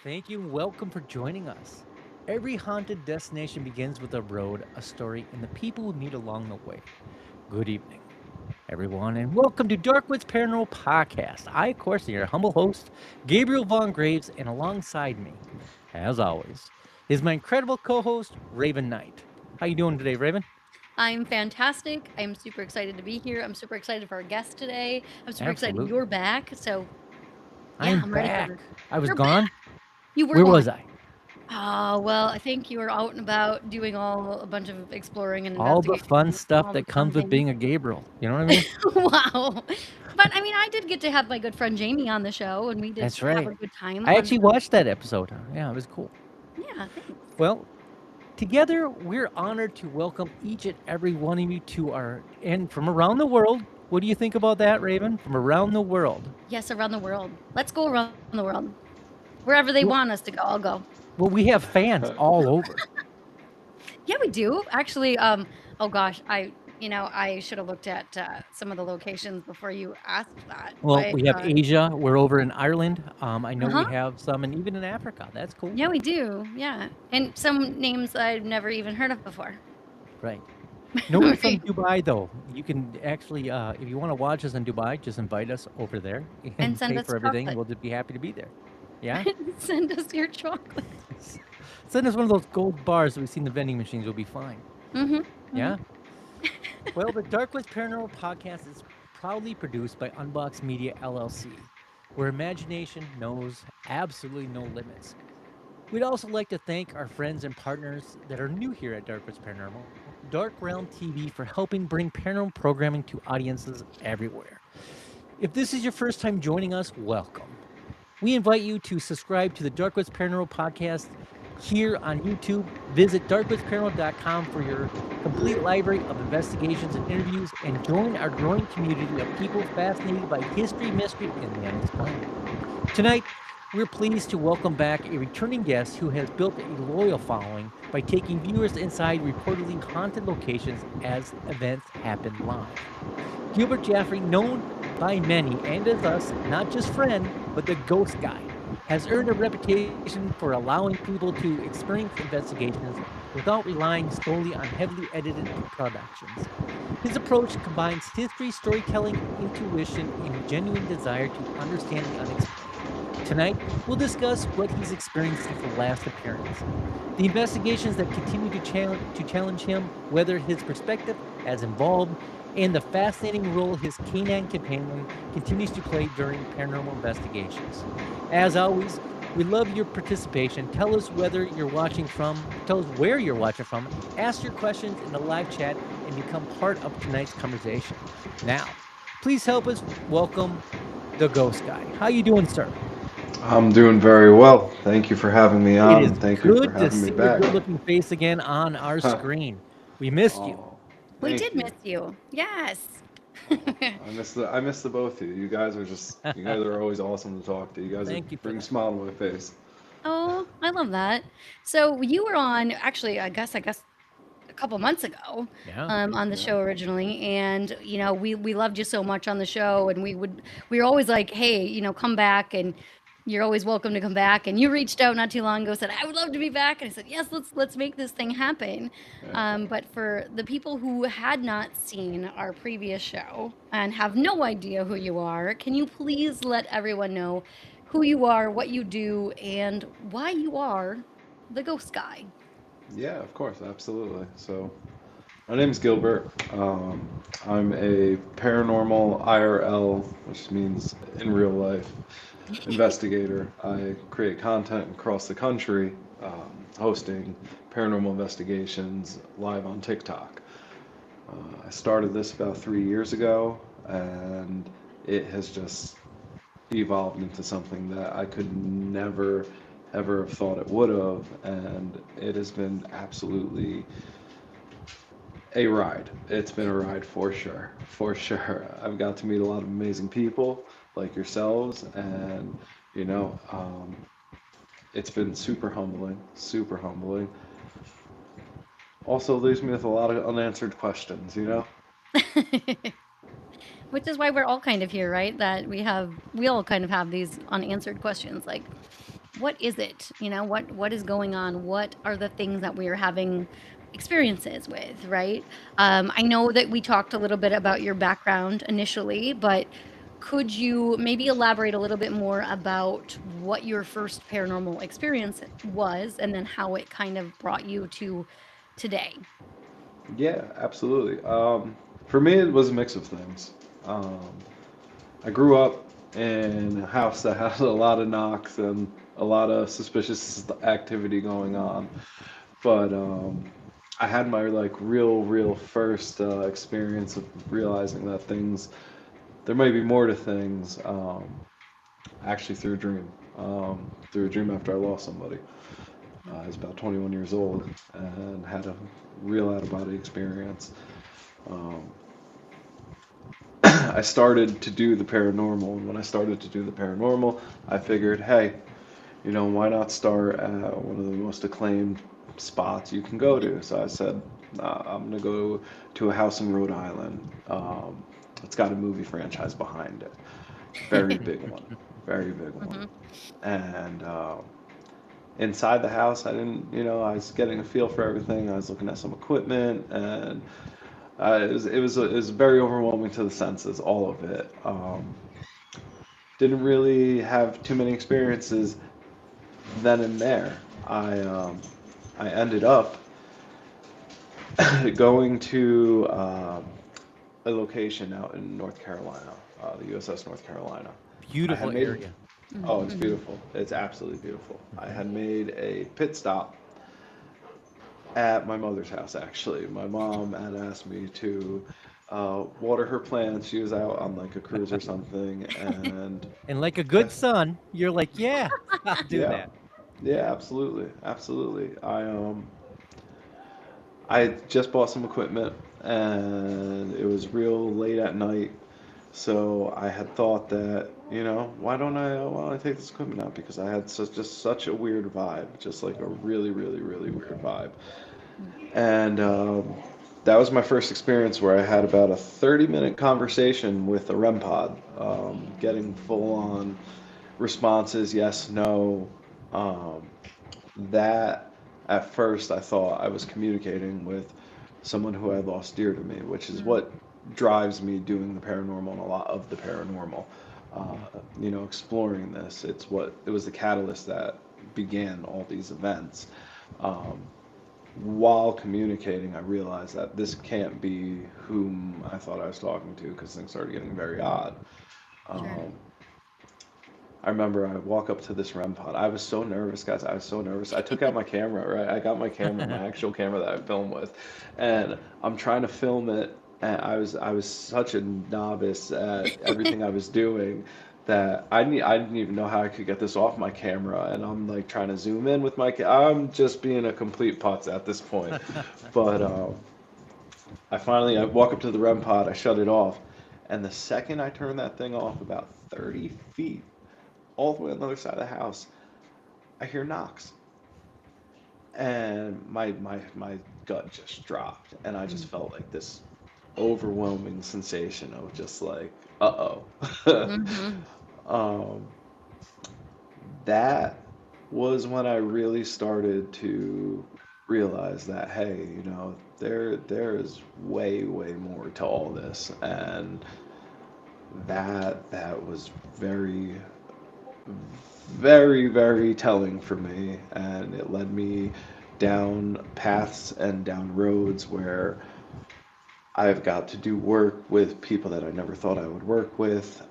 Thank you and welcome for joining us. Every haunted destination begins with a road, a story, and the people we meet along the way. Good evening, everyone, and welcome to DarkWoods Paranormal Podcast. I, of course, am your humble host, Gabriel Von Graves, and alongside me, as always, is my incredible co-host, Raven Knight. How you doing today, Raven? I'm fantastic. I'm super excited to be here. I'm super excited for our guest today. I'm super excited Absolutely. you're back. So, yeah, I'm I'm ready back. for I was You're back. gone. You were Where was gone. I? Oh, well, I think you were out and about doing all a bunch of exploring and All the investigating fun and stuff all the that fun comes with things. being a Gabriel. You know what I mean? Wow. But I mean, I did get to have my good friend Jamie on the show and we did That's have right. a good time I on actually some watched that episode. Yeah, it was cool. Yeah, thanks. Well, together we're honored to welcome each and every one of you to our and from around the world. What do you think about that, Raven? From around the world. Yes, around the world. Let's go around the world. Wherever they want Well, us to go, I'll go. well, we have fans all over. Yeah, we do. Actually, oh gosh, I should have looked at some of the locations before you asked that. Well, But we have Asia. We're over in Ireland. I know we uh-huh. have some, and even in Africa. That's cool. Yeah, we do. Yeah. And some names I've never even heard of before. Right. Nobody from Right. Dubai, though. You can actually, if you want to watch us in Dubai, just invite us over there And and send pay us for everything. chocolate. We'll just be happy to be there. Yeah. Send us your chocolate. Send us one of those gold bars that we see in the vending machines. We'll be fine. Mm-hmm. Mm-hmm. Yeah. Well, the DarkWoods Paranormal Podcast is proudly produced by Unbox Media LLC, where imagination knows absolutely no limits. We'd also like to thank our friends and partners that are new here at DarkWoods Paranormal, Dark Realm TV, for helping bring paranormal programming to audiences everywhere. If this is your first time joining us, welcome. We invite you to subscribe to the DarkWoods Paranormal Podcast here on YouTube. Visit darkwoodsparanormal.com for your complete library of investigations and interviews, and join our growing community of people fascinated by history, mystery, and the unexplained. Tonight, we're pleased to welcome back a returning guest who has built a loyal following by taking viewers inside reportedly haunted locations as events happen live. Gilbert Jaffrey, known by many and as us, not just friend, but the ghost guy, has earned a reputation for allowing people to experience investigations without relying solely on heavily edited productions. His approach combines history, storytelling, intuition, and a genuine desire to understand the unexplained. Tonight, we'll discuss what he's experienced since the last appearance, the investigations that continue to challenge him, whether his perspective has evolved, and the fascinating role his canine companion continues to play during paranormal investigations. As always, we love your participation. Tell us whether you're watching from, tell us where you're watching from, ask your questions in the live chat, and become part of tonight's conversation. Now, please help us welcome the ghost guy. How you doing, sir? I'm doing very well. Thank you for having me It on, is and thank you for good to having me see your back. good-looking face again on our Huh. screen. We missed you. Oh, We thank did you. miss you. Yes. I miss the both of you. You guys are always awesome to talk to. You guys Thank you for bring a that. smile to my face. Oh, I love that. So you were on actually, I guess a couple months ago Yeah. on the Yeah. show originally, and we loved you so much on the show, and we were always like, hey, come back, and you're always welcome to come back. And you reached out not too long ago, said I would love to be back, and I said yes, let's make this thing happen. Yeah. But for the people who had not seen our previous show and have no idea who you are, can you please let everyone know who you are, what you do, and why you are the ghost guy? Yeah, of course, absolutely. So, my name is Gilbert. I'm a paranormal IRL, which means in real life investigator. I create content across the country hosting paranormal investigations live on TikTok. I started this about 3 years ago, and it has just evolved into something that I could never, ever have thought it would have, and it has been absolutely a ride. It's been a ride for sure, for sure. I've got to meet a lot of amazing people like yourselves, and you know, it's been super humbling, super humbling. Also leaves me with a lot of unanswered questions, you know? Which is why we're all kind of here, right? That we all kind of have these unanswered questions like what is it? You know, what is going on? What are the things that we are having experiences with, right? I know that we talked a little bit about your background initially, but could you maybe elaborate a little bit more about what your first paranormal experience was and then how it kind of brought you to today? Yeah, absolutely. For me, it was a mix of things. Um, I grew up in a house that had a lot of knocks and a lot of suspicious activity going on. But I had my like real first experience of realizing that there might be more to things. Actually, through a dream after I lost somebody. I was about 21 years old and had a real out of body experience. Um, I started to do the paranormal, and when I started to do the paranormal, I figured, hey, why not start at one of the most acclaimed spots you can go to? So I said, I'm gonna go to a house in Rhode Island. It's got a movie franchise behind it, very big one, very big one. Mhm. And inside the house, I didn't, I was getting a feel for everything. I was looking at some equipment, and it was very overwhelming to the senses, all of it. Didn't really have too many experiences then and there. I ended up going to a location out in North Carolina, the USS North Carolina. I Beautiful had made, area. oh, it's Mhm. beautiful. It's absolutely beautiful. I Mhm. had made a pit stop at my mother's house, actually. My mom had asked me to water her plants. She was out on like a cruise or something, and And like a I, good son, you're like, "Yeah, I'll do yeah, that." yeah, absolutely, absolutely. I just bought some equipment, and it was real late at night. So I had thought that, why don't I take this equipment out? Because I had just such a weird vibe, just like a really, really, really weird vibe. And that was my first experience where I had about a 30-minute conversation with a REM pod, getting full on responses, yes, no. Um, that at first I thought I was communicating with someone who I lost dear to me, which is Mm. what drives me doing the paranormal and a lot of the paranormal. Uh, Mhm. exploring this. It was the catalyst that began all these events. Um, while communicating, I realized that this can't be whom I thought I was talking to because things started getting very odd. Sure. Um, I remember I walk up to this REM pod. I was so nervous, guys. I was so nervous. I took out my camera, right? I got my camera, my actual camera that I film with, and I'm trying to film it. And I was such a novice at everything I was doing that I didn't even know how I could get this off my camera. And I'm like trying to zoom in with I'm just being a complete putz at this point. But I walk up to the REM pod. I shut it off, and the second I turn that thing off, about 30 feet all the way on the other side of the house, I hear knocks, and my gut just dropped, and I just Mm. felt like this overwhelming sensation of just like, uh-oh. Mhm. um, that was when I really started to realize that, hey, there is way more to all this, and that was very telling for me, and it led me down paths and down roads where I've got to do work with people that I never thought I would work with,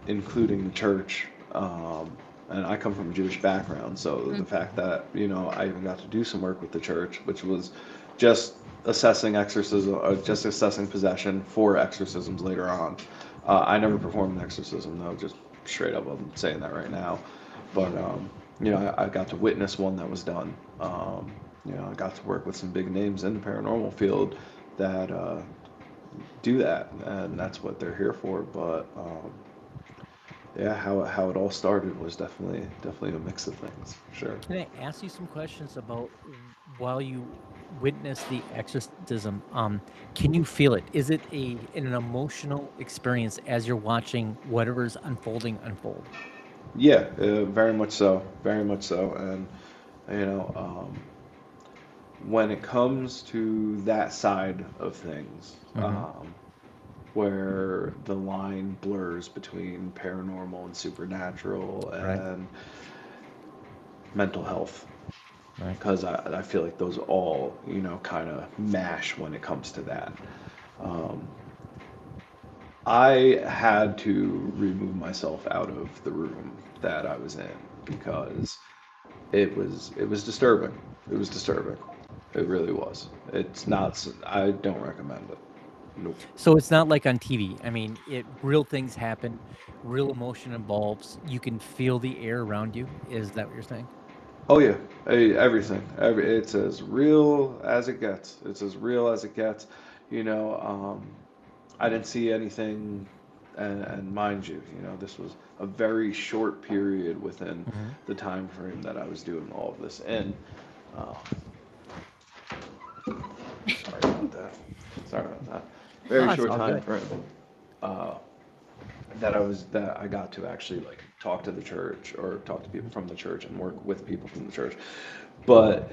including the church. And I come from a Jewish background, so the Mm. fact that, I even got to do some work with the church, which was just assessing exorcism, just assessing possession for exorcisms later on. I never performed an exorcism, though, just straight up, I'm saying that right now. But, I got to witness one that was done. I got to work with some big names in the paranormal field that do that, and that's what they're here for. But yeah, how it all started was definitely a mix of things, for sure. Can I ask you some questions about while you witness the exorcism? Can you feel it? Is it an emotional experience as you're watching whatever's unfolding unfold? Yeah, very much so, very much so. And you know, when it comes to that side of things, Hmm. where the line blurs between paranormal and supernatural Right. and mental health, Right. because I feel like those all, kind of mash when it comes to that. Um, I had to remove myself out of the room that I was in because it was disturbing. It was disturbing. It really was. It's not. I don't recommend it. Nope. So it's not like on TV. I mean, real things happen, real emotion involves. You can feel the air around you. Is that what you're saying? Oh yeah, everything. It's as real as it gets. It's as real as it gets. You know, I didn't see anything, and mind you, this was a very short period within Hmm. the time frame that I was doing all of this in. Uh, sorry about that. Sorry about that. Very Oh, it's short all time good. frame. Uh, that I got to actually like talk to the church or talk to people from the church and work with people from the church. But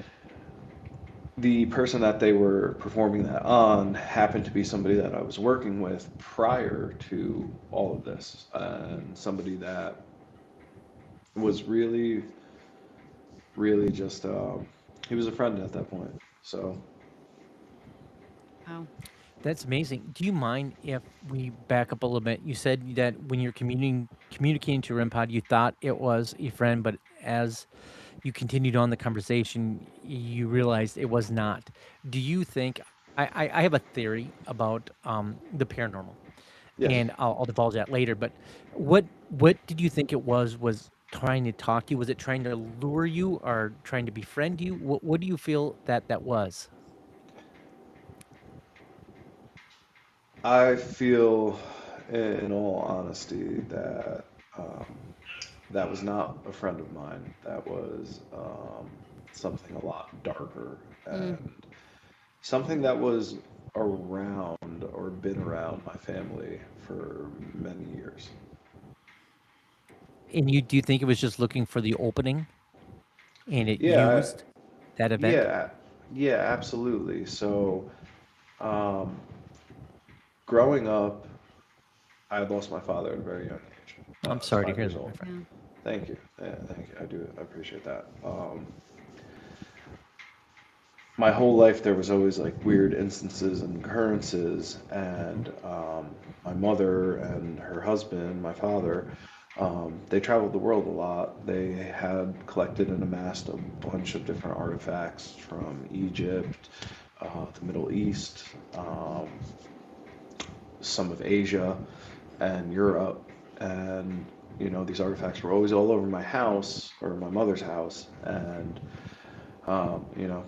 the person that they were performing that on happened to be somebody that I was working with prior to all of this, and somebody that was really, really just he was a friend at that point. So Wow. That's amazing. Do you mind if we back up a little bit? You said that when you're communicating to REM pod, you thought it was a friend, but as you continued on the conversation, you realized it was not. Do you think I have a theory about the paranormal, yes, and I'll divulge that later. But what did you think it was trying to talk to you? Was it trying to lure you or trying to befriend you? What do you feel that was? I feel, in all honesty, that um, that was not a friend of mine. That was something a lot darker Mm. and something that was around or been around my family for many years. And you do you think it was just looking for the opening and it Yeah, used that event? yeah, yeah, absolutely. So, um, growing up, I had lost my father at a very young age. I'm I was sorry to 5 hear years that, my old. friend. Yeah. Thank you. Yeah, thank you. I do. I appreciate that. My whole life, there was always like weird instances and occurrences, and my mother and her husband, my father, they traveled the world a lot. They had collected and amassed a bunch of different artifacts from Egypt, the Middle East, some of Asia, and Europe. And, these artifacts were always all over my house or my mother's house. And,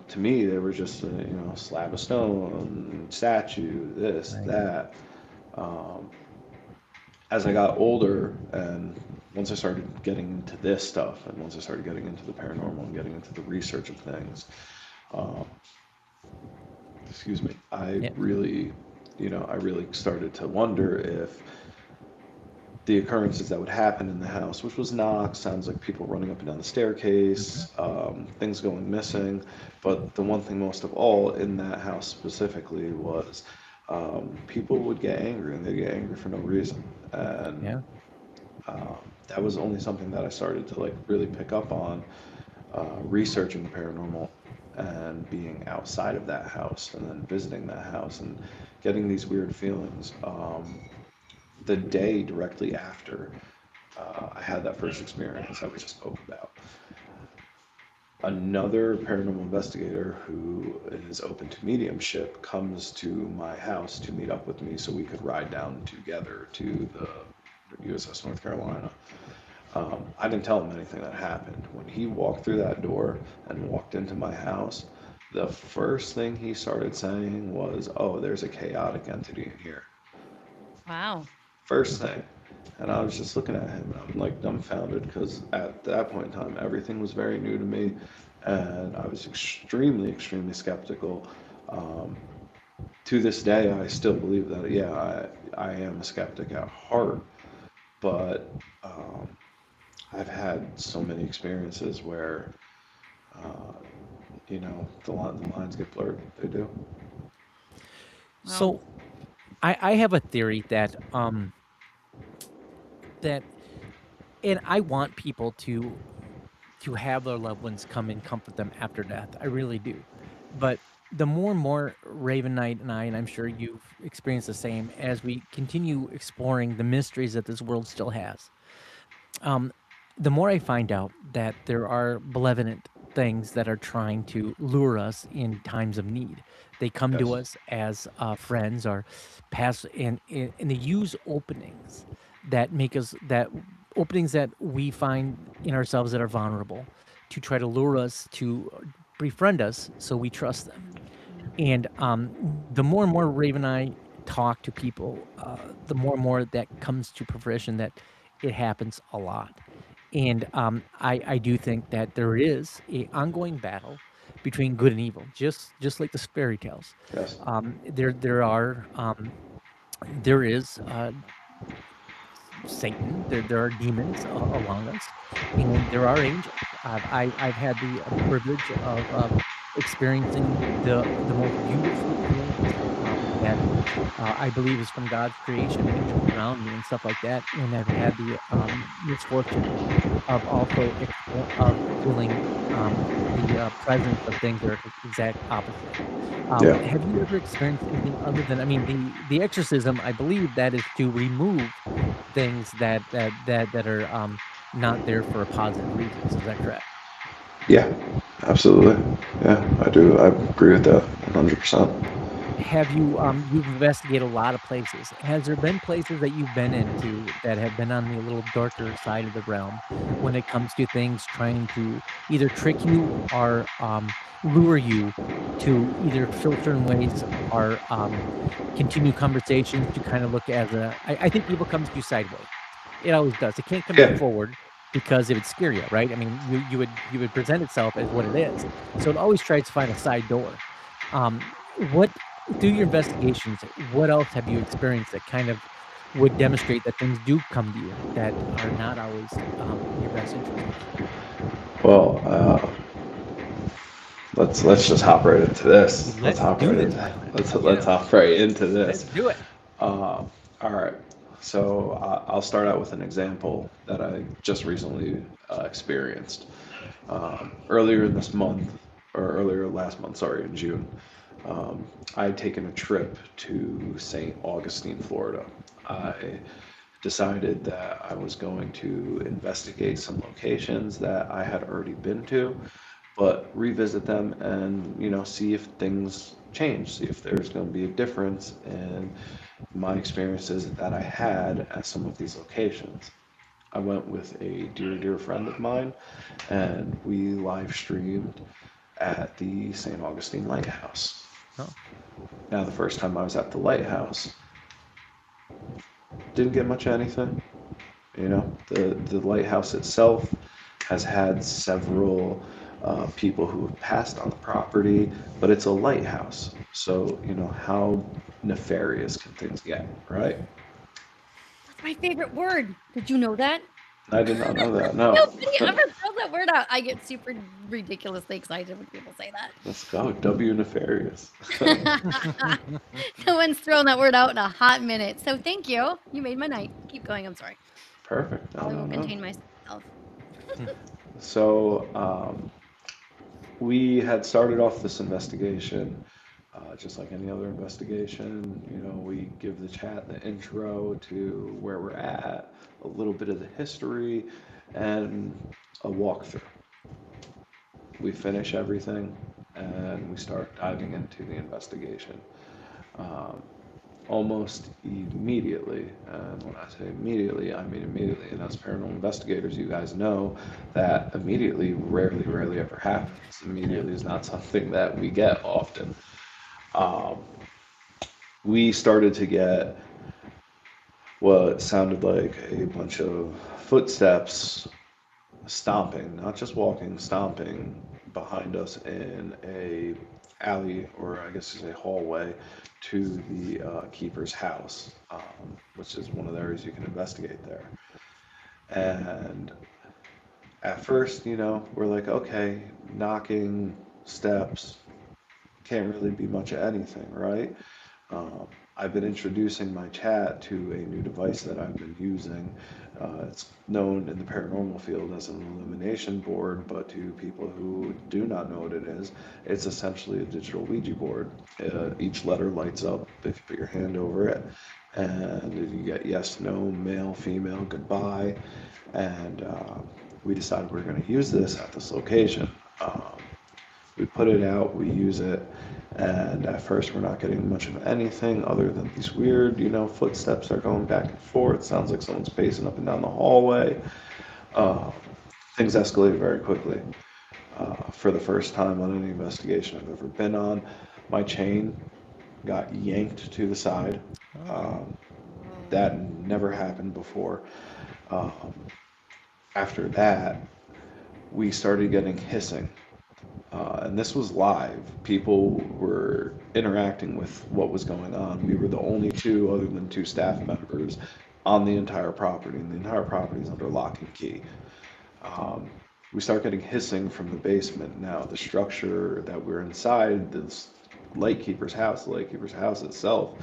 to me, they were just a, slab of stone, statue, this, Right. that. Um, as I got older and once I started getting into this stuff and once I started getting into the paranormal and getting into the research of things, um, excuse me, Yeah. I really started to wonder if the occurrences that would happen in the house, which was knocks, sounds like people running up and down the Mhm. staircase, things going missing. But the one thing most of all in that house specifically was people would get angry and they'd get angry for no reason. And Yeah. that was only something that I started to like really pick up on researching the paranormal and being outside of that house and then visiting that house and getting these weird feelings. The day directly after I had that first experience that we just spoke about. Another paranormal investigator who is open to mediumship comes to my house to meet up with me so we could ride down together to the USS North Carolina. I didn't tell him anything that happened. When he walked through that door and walked into my house, the first thing he started saying was, "Oh, there's a chaotic entity in here." Wow. First thing. And I was just looking at him and I'm like dumbfounded because at that point in time, everything was very new to me and I was extremely, extremely skeptical. Um, to this day, I still believe that, yeah, I am a skeptic at heart, but um, I've had so many experiences where, uh, the lines get blurred. They do. Wow. So I have a theory that and I want people to have their loved ones come and comfort them after death. I really do. But the more and more Raven Knight and I, and I'm sure you've experienced the same, as we continue exploring the mysteries that this world still has, um, the more I find out that there are malevolent things that are trying to lure us in times of need. They come to Yes. us as friends or pass, and they use openings that make us that openings that we find in ourselves that are vulnerable to try to lure us to befriend us, so we trust them. And the more and more Raven and I talk to people, the more and more that comes to fruition that it happens a lot. And I do think that there is a ongoing battle between good and evil, just like the fairy tales. Yes. There is Satan. There are demons along us, and there are angels. I've had the privilege of experiencing the most beautiful feelings that I believe is from God's creation, angels around me and stuff like that. And I've had the misfortune of also of feeling the presence of things that are exact opposite. Yeah. Have you ever experienced anything other than, I mean, the exorcism? I believe that is to remove things that are, not there for a positive reasons, is that correct? Yeah. Absolutely. Yeah, I do. I agree with that 100%. Have you, you've investigated a lot of places. Has there been places that you've been into that have been on the little darker side of the realm when it comes to things trying to either trick you or, lure you to either feel certain ways or, continue conversations to kind of look as I think evil comes to you sideways. It always does. It can't come to you Yeah. forward because it would scare you, right? I mean, you would present itself as what it is. So it always tries to find a side door. What through your investigations, what else have you experienced that kind of would demonstrate that things do come to you that are not always, in your best interests? Well, let's just hop right into this. Let's Let's hop do right this, into brother. let's hop right into Let's this. do it. All right. So I'll start out with an example that I just recently experienced. Earlier this month, or earlier last month, sorry, in June, I had taken a trip to St. Augustine, Florida. I decided that I was going to investigate some locations that I had already been to, but revisit them and see if things change, see if there's going to be a difference in my experiences that I had at some of these locations. I went with a dear friend of mine, and we live streamed at the St. Augustine Lighthouse. Oh, Now, the first time I was at the lighthouse, didn't get much of anything. The lighthouse itself has had several people who have passed on the property, but it's a lighthouse. So, how nefarious can things get, right? That's my favorite word. Did you know that? I did not know that. No. Nobody ever throws that word out. I get super ridiculously excited when people say Let's go. W nefarious. that. No one's thrown that word out in a hot minute. So thank you. You made my night. Keep going. I'm sorry. Perfect. No, I no, will no. contain myself. So we had started off this investigation Just like any other investigation, we give the chat the intro to where we're at, a little bit of the history, and a walkthrough. We finish everything and we start diving into the investigation. Um, Almost immediately, and when I say immediately, I mean immediately, and as paranormal investigators, you guys know that immediately rarely ever happens. Yep. Immediately is not something that we get often. Um, we started to get what sounded like a bunch of footsteps stomping, not just walking, stomping behind us in a alley, or I guess it's a hallway to the keeper's house, which is one of the areas you can investigate there. And at first, we're like, okay, knocking, steps, can't really be much of anything, right? Um, I've been introducing my chat to a new device that I've been using. It's known in the paranormal field as an illumination board, but to people who do not know what it is, it's essentially a digital Ouija board. Each letter lights up if you put your hand over it, and you get yes, no, male, female, goodbye. And we decided we are going to use this at this location. Um, we put it out, we use it, and at first we're not getting much of anything other than these weird, footsteps are going back and forth. Sounds like someone's pacing up and down the hallway. Uh, Things escalated very quickly. For the first time on any investigation I've ever been on, my chain got yanked to the side. Oh. Um, that never happened before. Um, After that, we started getting hissing. And this was live. People were interacting with what was going on. We were the only two, other than two staff members, on the entire property, and the entire property is under lock and key. Um, we start getting hissing from the basement. Now, the structure that we're inside, this the lightkeeper's house itself,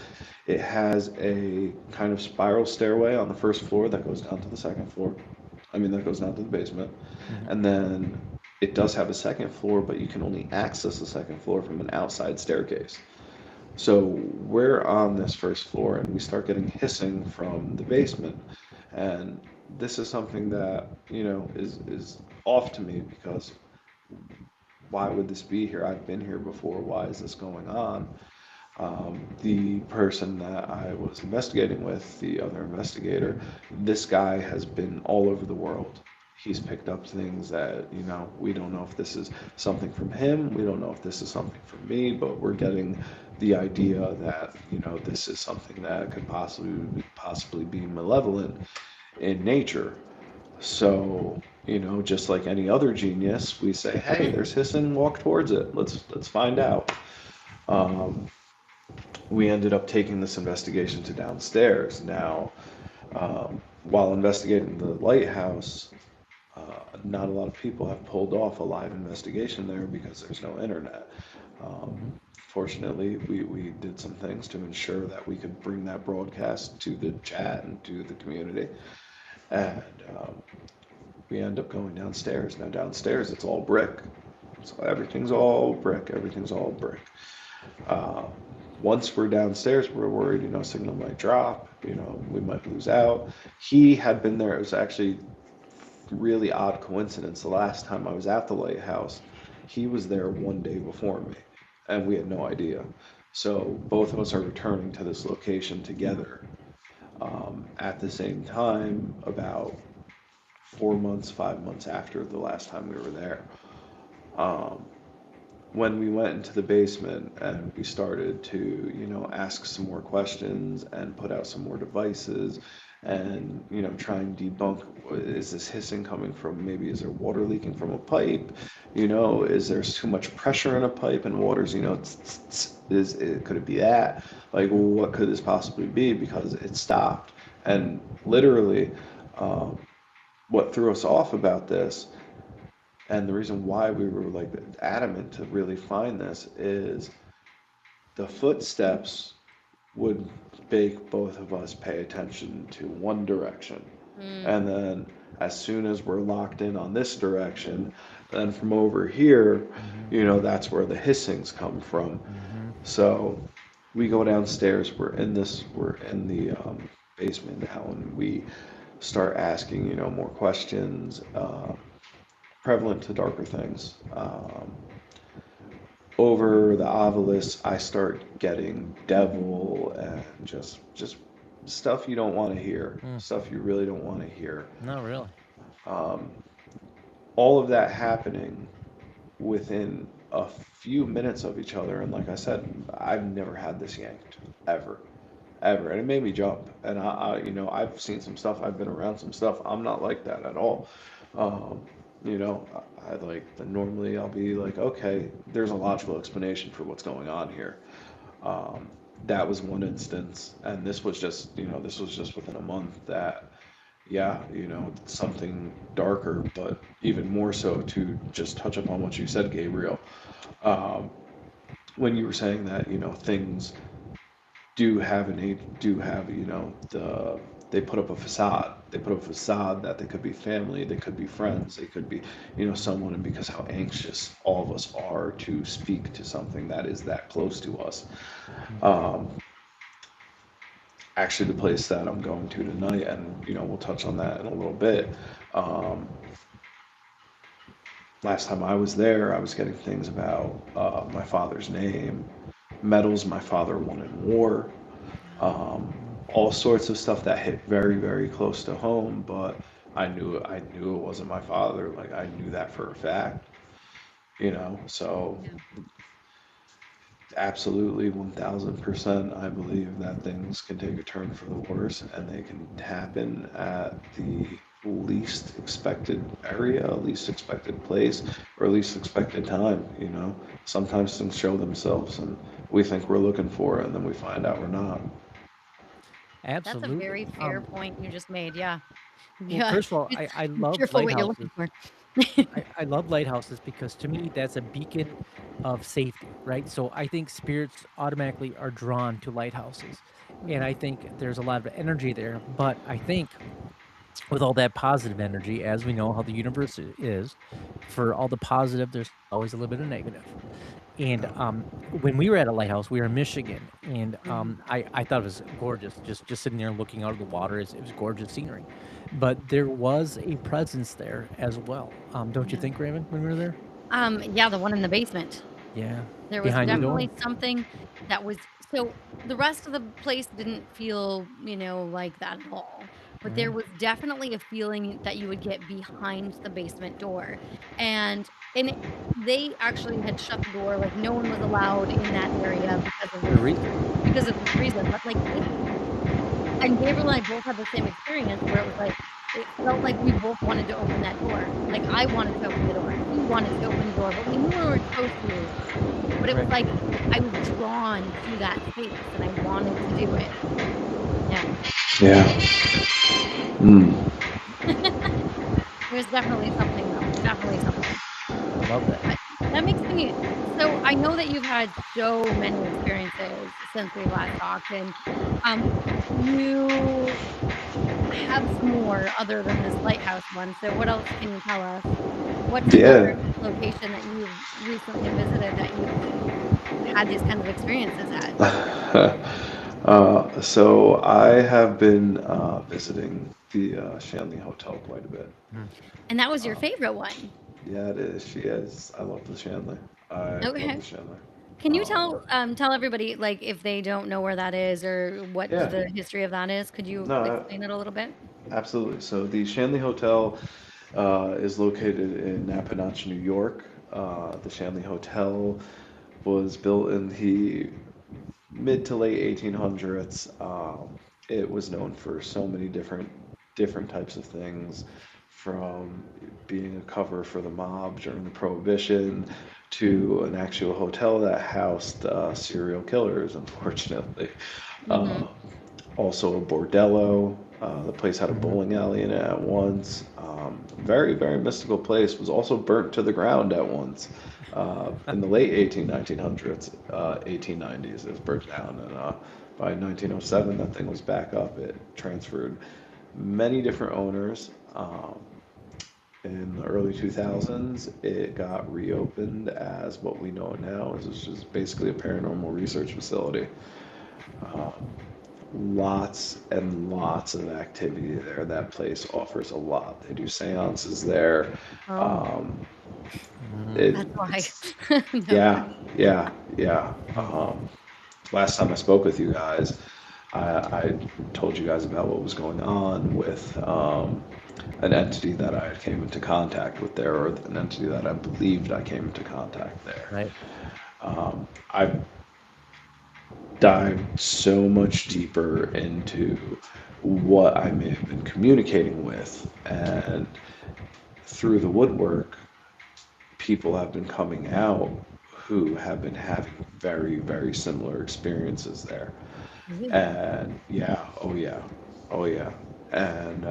it has a kind of spiral stairway on the first floor that goes down to the second floor. I mean, that goes down to the basement. Hmm. And then it does have a second floor, but you can only access the second floor from an outside staircase. So we're on this first floor and we start getting hissing from the basement. And this is something that, is off to me because why would this be here? I've been here before. Why is this going on? The person that I was investigating with, the other investigator, this guy has been all over the world. He's picked up things that, we don't know if this is something from him. We don't know if this is something from me, but we're getting the idea that, this is something that could possibly be malevolent in nature. So, just like any other genius, we say, hey, there's hissing, walk towards it. Let's find out. Um, we ended up taking this investigation to downstairs. Now, while investigating the lighthouse, not a lot of people have pulled off a live investigation there because there's no internet. Um, Hmm. Fortunately, we did some things to ensure that we could bring that broadcast to the chat and to the community. And we end up going downstairs. Now, downstairs, it's all brick. So everything's all brick. Everything's all brick. Uh, Once we're downstairs, we're worried, signal might drop, we might lose out. He had been there. It was actually really odd coincidence. The last time I was at the lighthouse, he was there one day before me, and we had no idea. So both of us are returning to this location together at the same time, about 4 months, 5 months after the last time we were there. Um, when we went into the basement and we started to, ask some more questions and put out some more devices and, try and debunk, is this hissing coming from, maybe is there water leaking from a pipe? Is there too much pressure in a pipe and water's, could it be that? Like, what could this possibly be? Because it stopped. And literally, um, what threw us off about this, and the reason why we were like adamant to really find this, is the footsteps would make both of us pay attention to one direction. Mm. And then as soon as we're locked in on this direction, then from over here, Hmm. that's where the hissings come from. Hmm. So we go downstairs. We're in the basement now, and we start asking, more questions prevalent to darker things. Over the obelisk, I start getting devil and just stuff you don't want to hear, Mm, stuff you really don't want to hear. not really. Um, all of that happening within a few minutes of each other, and like I said, I've never had this yanked ever, ever, and it made me jump. And I've seen some stuff, I've been around some stuff. I'm not like that at all. Um, I like normally I'll be like, okay, there's a logical explanation for what's going on here. Um, that was one instance, and this was just within a month that, yeah, something darker, but even more so to just touch upon what you said, Gabriel. Um, when you were saying that, things do have, they put up a facade. They put up a facade that they could be family, they could be friends, they could be, someone, and because how anxious all of us are to speak to something that is that close to us. Mm. Um, Actually, the place that I'm going to tonight, and we'll touch on that in a little bit. Um, Last time I was there, I was getting things about my father's name, medals my father won in war, um, Mm. all sorts of stuff that hit very, very close to home. But I knew it wasn't my father. Like I knew that for a fact, So Yeah. absolutely, 1000%, I believe that things can take a turn for the worse, and they can happen at the least expected area, least expected place, or least expected time. Sometimes things show themselves, and we think we're looking for it, and then we find out we're not. That's a Absolutely. very fair point you just made, yeah. Well, Yeah, first of all, just I be love careful what you're looking lighthouses. for. I love lighthouses because to me that's a beacon of safety, right? So I think spirits automatically are drawn to lighthouses. And I Mhm, think there's a lot of energy there. But I think with all that positive energy, as we know how the universe is, for all the positive, there's always a little bit of negative. And, Yeah. when we were at a lighthouse, we were in Michigan, and, mhm, I thought it was gorgeous, just sitting there looking out of the water, it was gorgeous scenery. But there was a presence there as well, don't you yeah. think, Raymond, when we were there? Yeah, the one in the basement. Yeah, There was behind the Mm. door. definitely something that was so the rest of the place didn't feel, like that at all, but there Yeah, was definitely a feeling that you would get behind the basement door, and they actually had shut the door, like, no one was allowed in that area for a reason. because of this reason, but, like, it and Gabriel and I both had the same experience where it was like, it felt like we both wanted to open that door. Like, I wanted to open the door, he wanted to open the door, but we knew we weren't supposed to. But it was Right. like I was drawn to that space and I wanted to do it. Yeah. Yeah. Mm. There's definitely something though, definitely something. I love that. But that makes me so I know that you've had so many experiences since we last talked and, um, you have some more other than this lighthouse one, so what else can you tell us? What's another Yeah. location that you've recently visited that you've had these kinds of experiences at? So I have been visiting the Shanley Hotel quite a bit. Mhm. And that was your Uh, favorite one? yeah, it is. She is. I love the Shanley. I love Okay. the Shanley. Can you Um, tell everybody, like, if they don't know where that is or what yeah. the history of that is? Could you No, explain it a little bit? absolutely. So the Shanley Hotel is located in Nappanatch, New York. The Shanley Hotel was built in the mid to late 1800s. It was known for so many different types of things, from being a cover for the mob during the Prohibition to an actual hotel that housed serial killers, unfortunately. Uh, Mhm. Also a bordello. The place had a Mhm. bowling alley in it at once. Very, very mystical place. Was also burnt to the ground at once. In the late 1900s, 1890s, it was burnt down. And by 1907, that thing was back up. It transferred many different owners. in the early 2000s, it got reopened as what we know it now, is it's just basically a paranormal research facility. Um, Lots and lots of activity there. That place offers a lot. They do seances there. Oh, Um, Mm. it, that's why. it's No. yeah, yeah, yeah. Last time I spoke with you guys, I told you guys about what was going on with an entity that I came into contact with there, or an entity that I believed I came into contact there. Right. I've dived so much deeper into what I may have been communicating with, and through the woodwork, people have been coming out who have been having very, very similar experiences there. Really? And yeah, oh yeah, oh yeah. And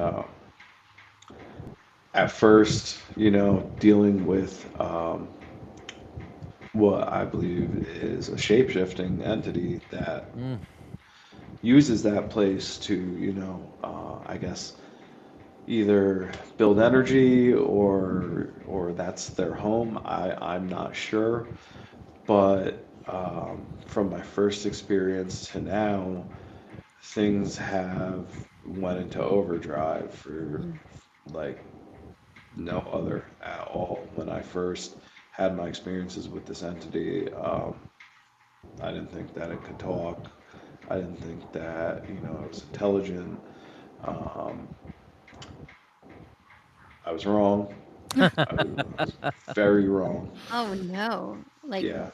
at first, dealing with what I believe is a shape-shifting entity that Mm. uses that place to, I guess either build energy or that's their home. I'm not sure, but from my first experience to now, things have went into overdrive for Mm. like no other at all. When I first had my experiences with this entity, I didn't think that it could talk. I didn't think that it was intelligent. Um, I was wrong. I was very wrong. Oh, no. Like, Yeah,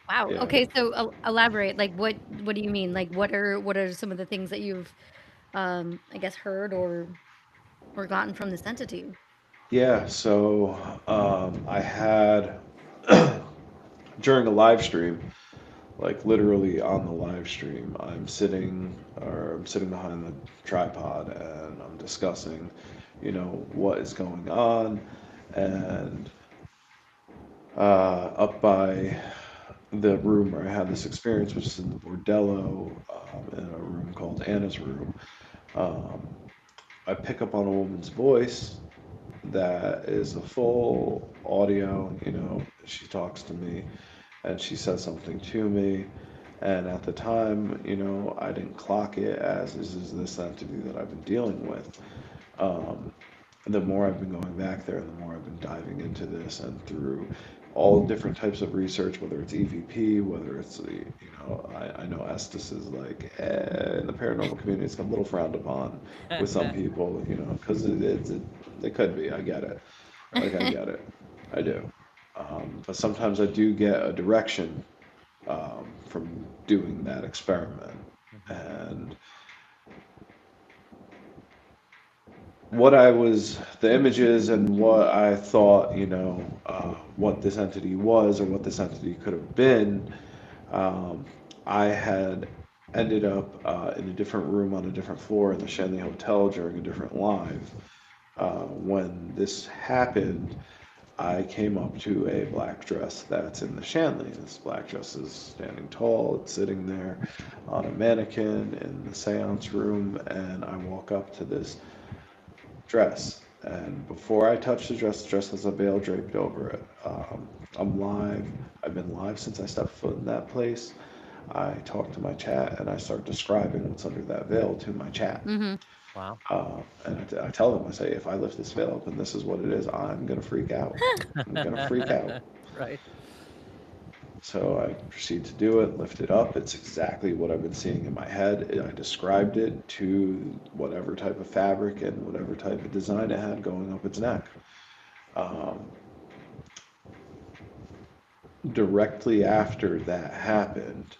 wow. yeah, Okay, so elaborate. Like, what do you mean? Like, what are some of the things that you've, I guess, heard or gotten from this entity? yeah. So I had during a live stream, like literally on the live stream, I'm sitting behind the tripod and I'm discussing, what is going on, and up by the room where I had this experience, which is in the bordello, in a room called Anna's room. Um, I pick up on a woman's voice that is a full audio. She talks to me and she says something to me. And at the time, I didn't clock it as this is this entity that I've been dealing with. Um, the more I've been going back there, the more I've been diving into this and through all different types of research, whether it's EVP, whether it's I know Estes is like in the paranormal community, it's a little frowned upon with some people, because it could be. I get it. Like I get it. I do. But sometimes I do get a direction from doing that experiment. Mhm. And the images and what I thought, what this entity was or what this entity could have been, um, I had ended up in a different room on a different floor in the Shanley Hotel during a different live. When this happened, I came up to a black dress that's in the Shanley. This black dress is standing tall, it's sitting there on a mannequin in the seance room, and I walk up to this dress. And before I touch the dress has a veil draped over it. I'm live. I've been live since I stepped foot in that place. I talk to my chat and I start describing what's under that veil to my chat. Mm-hmm. Wow. And I tell them, I say, if I lift this veil up and this is what it is, I'm going to freak out. I'm going to freak out. Right. So I proceed to do it, lift it up. It's exactly what I've been seeing in my head. I described it to whatever type of fabric and whatever type of design it had going up its neck. Um, Directly after that happened,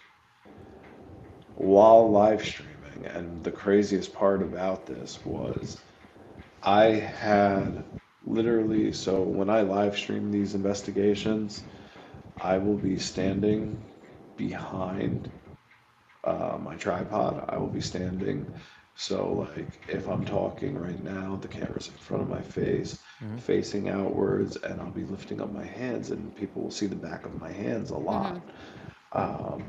while live streaming, and the craziest part about this was I had literally, so when I live stream these investigations, I will be standing behind my tripod. I will be standing. So, like, if I'm talking right now, the camera's in front of my face, Mhm. facing outwards, and I'll be lifting up my hands, and people will see the back of my hands a Mm-hmm. lot. Um,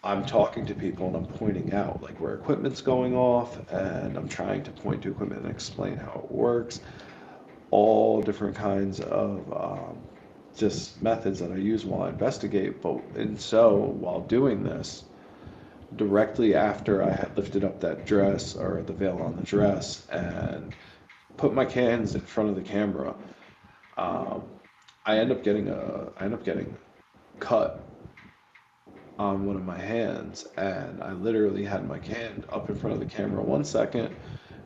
I'm talking to people and I'm pointing out like where equipment's going off, and I'm trying to point to equipment and explain how it works, all different kinds of just methods that I use while I investigate. But and so while doing this, directly after I had lifted up that dress or the veil on the dress and put my hands in front of the camera, um, I end up getting cut on one of my hands, and I literally had my hand up in front of the camera 1 second,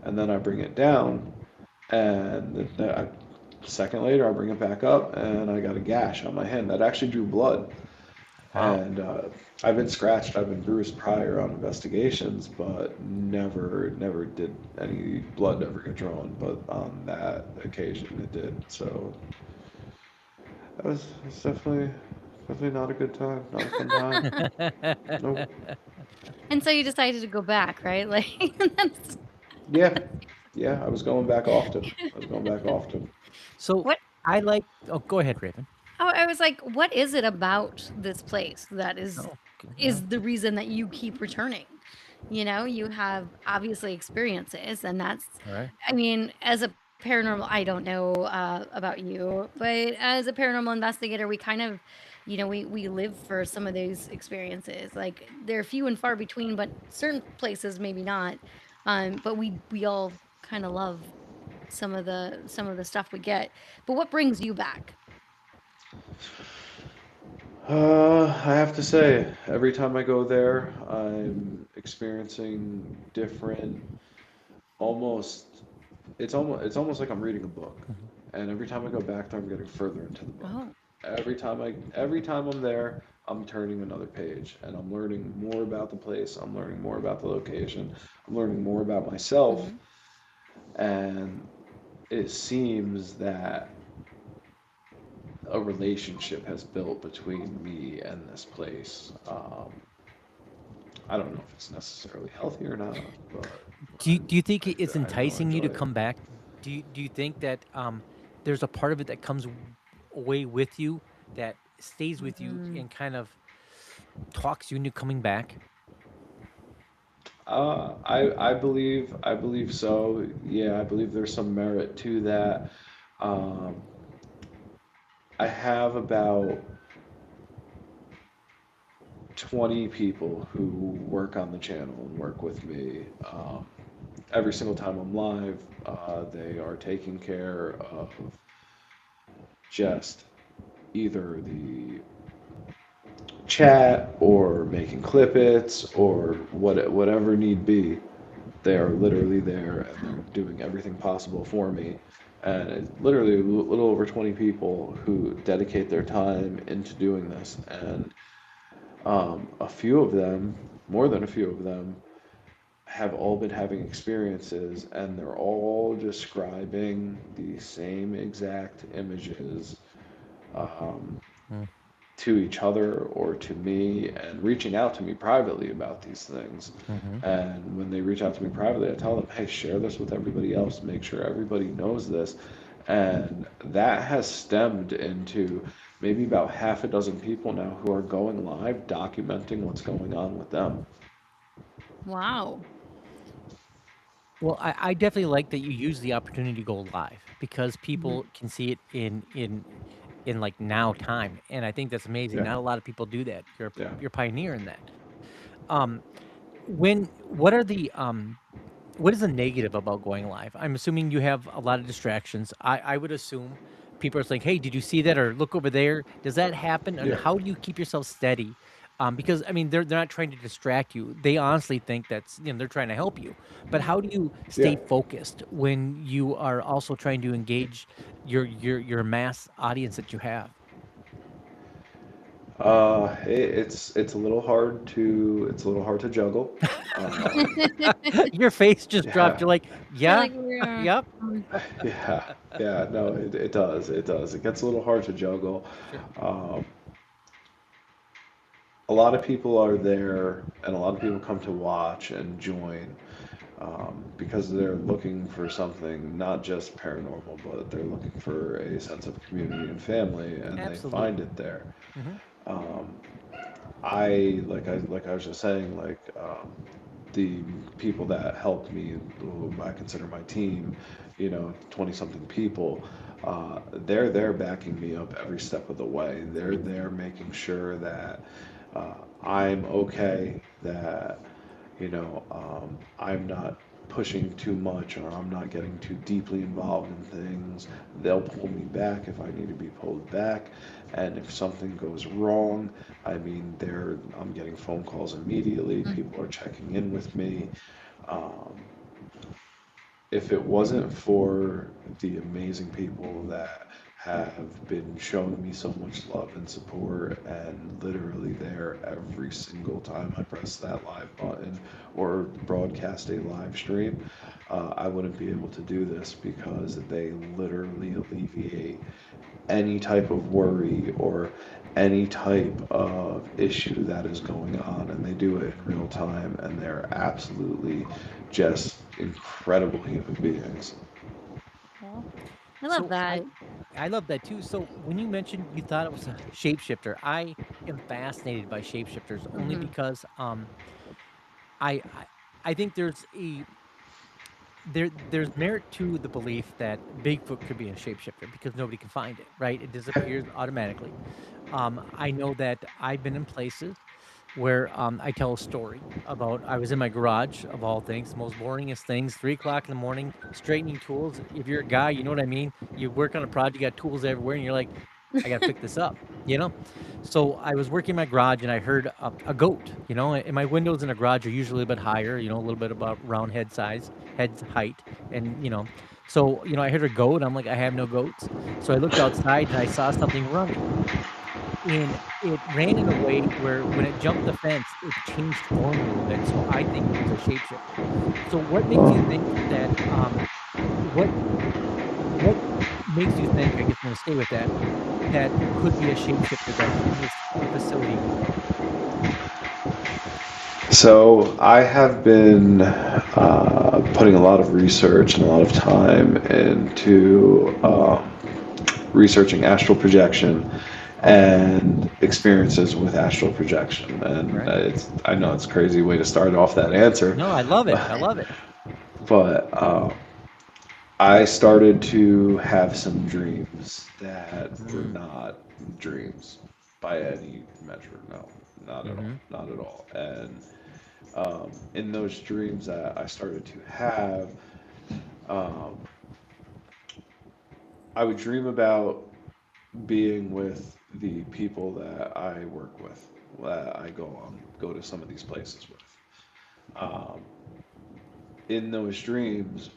and then I bring it down, and a second later I bring it back up, and I got a gash on my hand that actually drew blood. Wow. And I've been scratched, I've been bruised prior on investigations, but never did any blood ever get drawn. But on that occasion, it did. So it's definitely not a good time, not a fun time. Nope. And so you decided to go back, right? Like that's Yeah, yeah. I was going back often. I was going back often. So what I like. Oh, go ahead, Raven. I was like, what is it about this place that Oh, yeah. is the reason that you keep returning? You know, you have obviously experiences, and that's, All right. I mean, as a paranormal, I don't know about you, but as a paranormal investigator, we kind of, we live for some of those experiences. Like they're few and far between, but certain places maybe not. But we all kind of love some of the stuff we get. But what brings you back? I have to say, every time I go there, I'm experiencing different, almost, it's almost like I'm reading a book. Mhm. And every time I go back there, I'm getting further into the book. Oh. Every time I'm there, I'm turning another page and I'm learning more about the place. I'm learning more about the location. I'm learning more about myself. Hmm. And it seems that a relationship has built between me and this place. I don't know if it's necessarily healthy or not, but Do you think it's I know I enticing you enjoy to it. come back? Do you think that there's a part of it that comes away with you that stays with you Mm. and kind of talks you into coming back? I believe so. Yeah, I believe there's some merit to that. Um, I have about 20 people who work on the channel and work with me. Every single time I'm live, they are taking care of just either the chat or making clippets or whatever need be. They are literally there and they're doing everything possible for me. And it's literally a little over 20 people who dedicate their time into doing this. And a few of them, more than a few of them, have all been having experiences and they're all describing the same exact images um, Mm. to each other or to me and reaching out to me privately about these things. Hmm. And when they reach out to me privately, I tell them, hey, share this with everybody else, make sure everybody knows this. And that has stemmed into maybe about half a dozen people now who are going live documenting what's going on with them. Wow. Well, I definitely like that you use the opportunity to go live because Mhm. people can see it in like now time, and I think that's amazing. Yeah, Not a lot of people do that. yeah. You're a pioneer in that. Um, when what are the what is the negative about going live? I'm assuming you have a lot of distractions. I would assume people are saying, "Hey, did you see that?" or "Look over there." Does that happen? And Yeah, how do you keep yourself steady? Because I mean, they're not trying to distract you. They honestly think that's they're trying to help you. But how do you yeah. stay focused when you are also trying to engage your mass audience that you have? It's a little hard to juggle. Um, Your face just dropped. yeah, You're like, You're yeah, like, yeah. yep, yeah, yeah. No, it does. It does. It gets a little hard to juggle. sure, Um, a lot of people are there, and a lot of people come to watch and join because they're looking for something not just paranormal, but they're looking for a sense of community and family, and they find absolutely. it there. Hmm. Um, like I was just saying, the people that helped me, who I consider my team, 20 something people, they're there backing me up every step of the way. They're there making sure that I'm okay, that I'm not pushing too much or I'm not getting too deeply involved in things. They'll pull me back if I need to be pulled back. And if something goes wrong, I mean, I'm getting phone calls immediately. People are checking in with me. Um, if it wasn't for the amazing people that have been showing me so much love and support and literally there every single time I press that live button or broadcast a live stream, I wouldn't be able to do this because they literally alleviate any type of worry or any type of issue that is going on, and they do it in real time, and they're absolutely just incredible human beings. Well, I love So that. I love that too. So when you mentioned you thought it was a shapeshifter, I am fascinated by shapeshifters only Mhm. because I I, I think there's merit to the belief that Bigfoot could be a shapeshifter because nobody can find it, right? It disappears automatically. I know that I've been in places where I tell a story about I was in my garage of all things, most boringest things, 3 o'clock in the morning, straightening tools. If you're a guy, you know what I mean. You work on a project, you got tools everywhere, and you're like, I got to pick this up, you know. So I was working in my garage and I heard a goat, and my windows in a garage are usually a bit higher, a little bit about round head size, head height, and so I heard a goat. I'm like, I have no goats, so I looked outside and I saw something running and it ran in a way where when it jumped the fence, it changed form a little bit, so I think it was a shapeshifter. So what makes you think that, what what makes you think, I guess I'm gonna stay with that, that there could be a shapeshifter that's in this facility with you? So I have been putting a lot of research and a lot of time into researching astral projection and experiences with astral projection. And Right. I know it's a crazy way to start off that answer, No, I love it, I but, love it. but I started to have some dreams that were Mm, not dreams by any measure. No, not at all. mhm, Not at all. And in those dreams that I started to have, um, I would dream about being with the people that I work with, that I go to some of these places with. Um, in those dreams,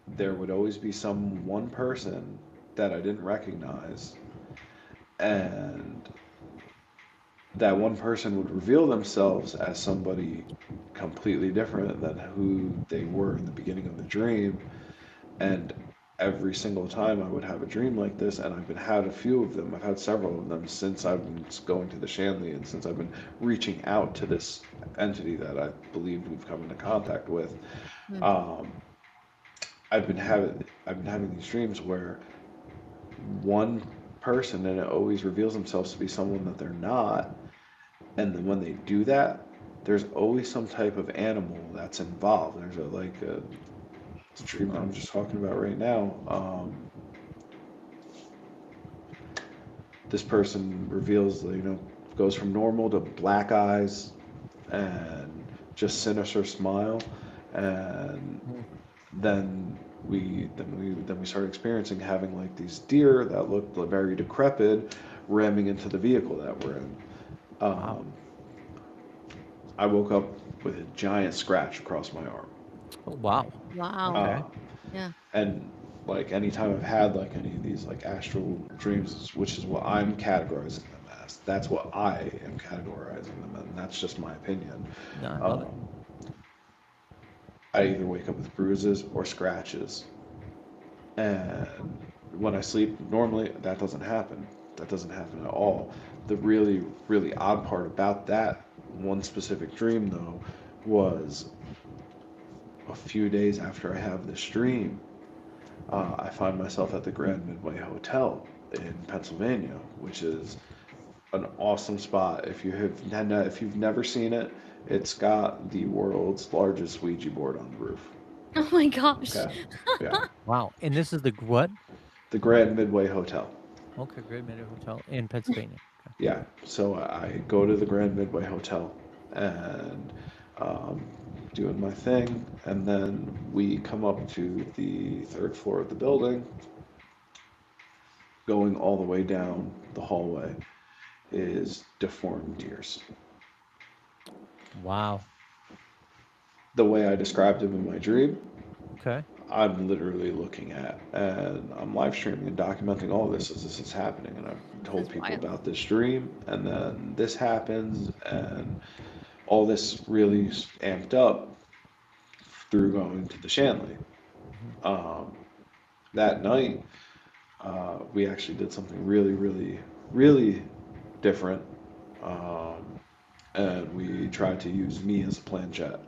there would always be some one person that I didn't recognize, and that one person would reveal themselves as somebody completely different than who they were in the beginning of the dream. And every single time I would have a dream like this, and I've been had a few of them. I've had several of them since I've been going to the Shanley and since I've been reaching out to this entity that I believe we've come into contact with. Mm. Um, I've been having these dreams where one person, and it always reveals themselves to be someone that they're not. And then when they do that, there's always some type of animal that's involved. There's a dream that I'm just talking about right now. This person reveals, goes from normal to black eyes and just sinister smile, and mm, then we started experiencing having like these deer that looked very decrepit ramming into the vehicle that we're in. wow. Um, I woke up with a giant scratch across my arm. Oh, wow. Wow. Uh, Okay. Yeah. and like anytime I've had like any of these like astral dreams, which is what I'm categorizing them as, that's what I am categorizing them, and that's just my opinion. No, I love it. Um, I either wake up with bruises or scratches, and when I sleep normally, that doesn't happen. That doesn't happen at all. The really, really odd part about that one specific dream, though, was a few days after I have this dream, I find myself at the Grand Midway Hotel in Pennsylvania, which is an awesome spot. If you've never seen it, it's got the world's largest Ouija board on the roof. Oh my gosh. Okay, yeah, Wow. And this is the what? the Grand Midway Hotel. Okay, Great Midway Hotel in Pennsylvania. Okay. Yeah, so I go to the Grand Midway Hotel and um, doing my thing, and then we come up to the third floor of the building, going all the way down the hallway is deformed deers. Wow. The way I described them in my dream, Okay. I'm literally looking at, and I'm live streaming and documenting all this as this is happening. And I've This told is people wild. about this dream, and then this happens, and all this really amped up through going to the Shanley. Mhm. Um, that night, we actually did something really, really, really different, um, and we tried to use me as a planchette.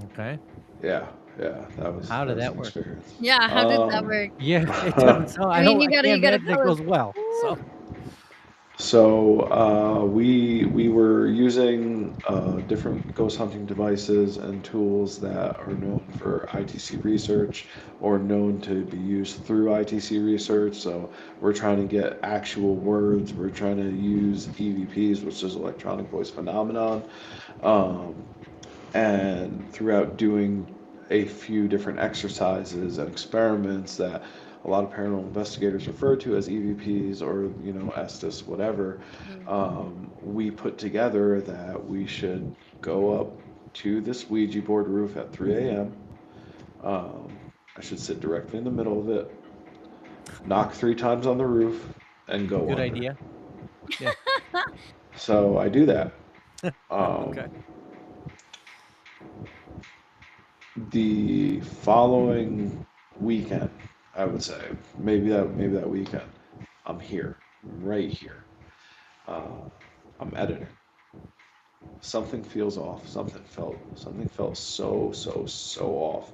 Okay. Yeah, yeah, How that did was that an work? experience. Yeah, how did that Um, work? Yeah, it doesn't sound. I mean, I you can't gotta imagine it tell us. goes well. So, so we were using different ghost hunting devices and tools that are known for ITC research or known to be used through ITC research. So we're trying to get actual words. We're trying to use EVPs, which is electronic voice phenomenon. Um, and throughout doing a few different exercises and experiments that a lot of paranormal investigators refer to as EVPs or Estes, whatever, Mhm. we put together that we should go up to this Ouija board roof at 3 a.m. Um, I should sit directly in the middle of it, knock 3 times on the roof, and go good under. idea. Yeah. So I do that. Okay. Um, the following weekend, I would say, maybe that weekend, I'm here, right here. Uh, I'm editing. Something feels off. Something felt so off.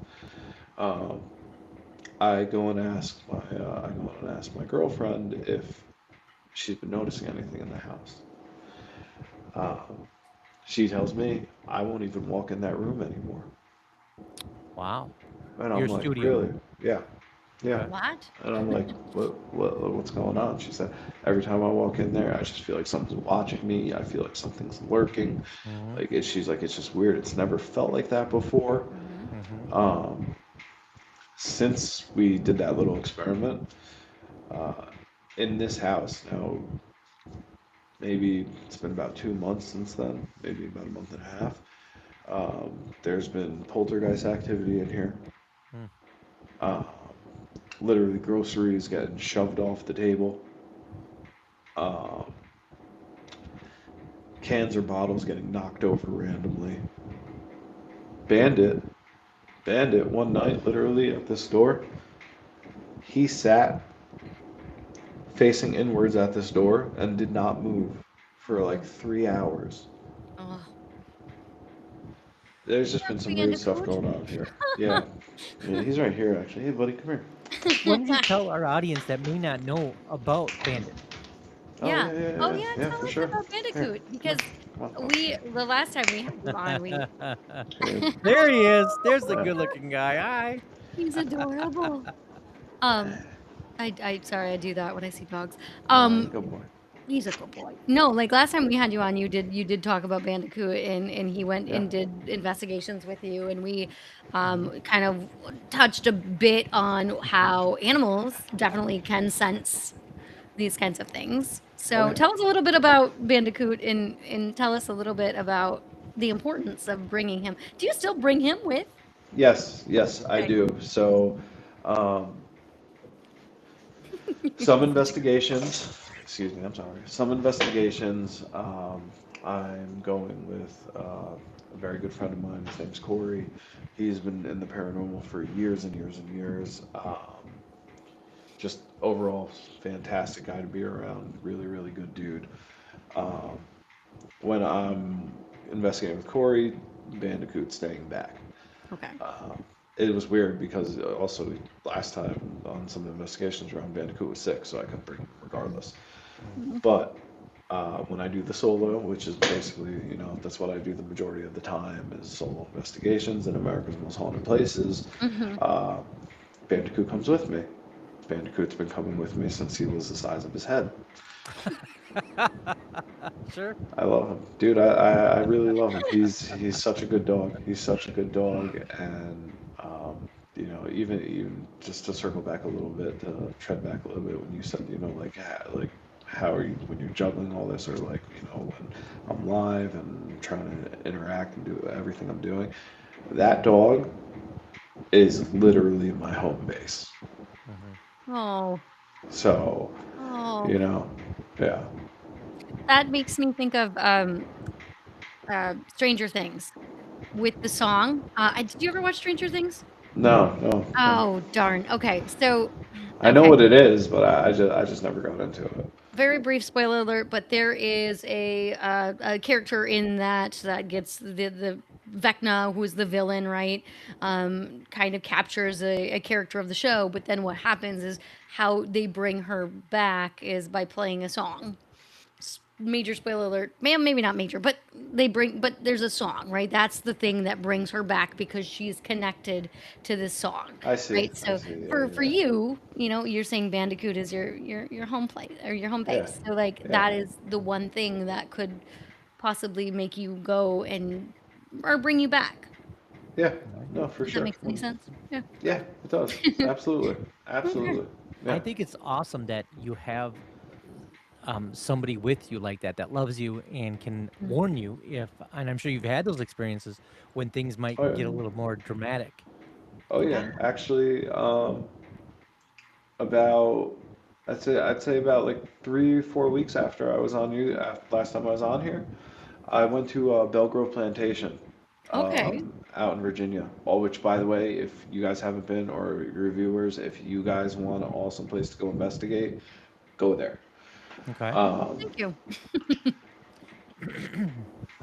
Um, I go and ask my girlfriend if she's been noticing anything in the house. Um, she tells me I won't even walk in that room anymore. Wow. And Your I'm like, studio. really? Yeah, yeah. Okay. What? And I'm like, what's going on? She said, every time I walk in there, I just feel like something's watching me. I feel like something's lurking. Hmm. She's like, it's just weird. It's never felt like that before. Hmm. Hmm. Um, since we did that little experiment uh, in this house, now maybe it's been about 2 months since then, maybe about a month and a half. There's been poltergeist activity in here. Hmm. Um, Literally groceries getting shoved off the table. Um, Cans or bottles getting knocked over randomly. Bandit, Bandit, one night, literally at this door, he sat facing inwards at this door and did not move for like Oh, 3 hours. oh, There's just been that's some weird stuff Bandicoot. going on here. Yeah, yeah, he's right here actually. Hey, buddy, come here. Why don't you tell our audience that may not know about Bandit? Oh Yeah. yeah, yeah, Oh yeah, yeah, yeah, tell for us sure. about Here, Bandicoot come here, because come on. the last time we had you on, we Here, There he is. There's the yeah. good-looking guy. Hi. he's adorable. Um, I sorry, I do that when I see dogs. Nah, Um, good boy. he's a good boy. No, like last time we had you on, you did talk about Bandicoot and he went Yeah. and did investigations with you and we Mhm. kind of touched a bit on how animals definitely can sense these kinds of things. Oh So yeah. tell us a little bit about Bandicoot and tell us a little bit about the importance of bringing him. Do you still bring him with? Yes, yes, I Okay. do. So, um, some investigations, excuse me, I'm sorry. Some investigations, I'm going with a very good friend of mine. His name's Corey. He's been in the paranormal for years and years and years. Just overall fantastic guy to be around. Really, really good dude. Um, when I'm investigating with Corey, Bandicoot's staying back. Okay. Um, it was weird because also last time on some investigations around Bandicoot was sick, so I couldn't bring him Mm. regardless. Mhm. But when I do the solo, which is basically, that's what I do the majority of the time is solo investigations in America's Most Haunted Places. Mhm. Uh, Bandicoot comes with me. Bandicoot's been coming with me since he was the size of his head. Sure. I love him, dude. I really love him. He's such a good dog. He's such a good dog, and even just to circle back a little bit, to tread back a little bit when you said, like how are you when you're juggling all this, or like when I'm live and trying to interact and do everything I'm doing. That dog is literally my home base. Mhm. Oh, So, oh, you know, yeah. that makes me think of Stranger Things with the song. Did you ever watch Stranger Things? No, no, no. Oh, darn. Okay, so I know okay. what it is, but I just never got into it. Very brief spoiler alert, but there is a character in that gets the Vecna, who is the villain, right? Kind of captures a character of the show, but then what happens is how they bring her back is by playing a song. Major spoiler alert, ma'am, maybe not major, but but there's a song, right? That's the thing that brings her back because she's connected to this song, I see. right? I So see. Yeah, for yeah, you, you're saying Bandicoot is your home place or your home yeah, base. So like yeah, that is the one thing that could possibly make you go and or bring you back. yeah. Right. No, for If that sure. makes any sense. Yeah. Yeah, it does. Absolutely, Okay. absolutely. I Yeah. think it's awesome that you have somebody with you like that that loves you and can Mm. warn you if, and I'm sure you've had those experiences when things might Oh yeah. get a little more dramatic. Oh yeah. Yeah. Actually, about I'd say about like 3 4 weeks after I was on you last time I was on here, I went to Belgrove Plantation, Okay. out in Virginia. All which, by the way, if you guys haven't been, or your viewers, if you guys want an awesome place to go investigate, go there. Okay. Um, Thank you.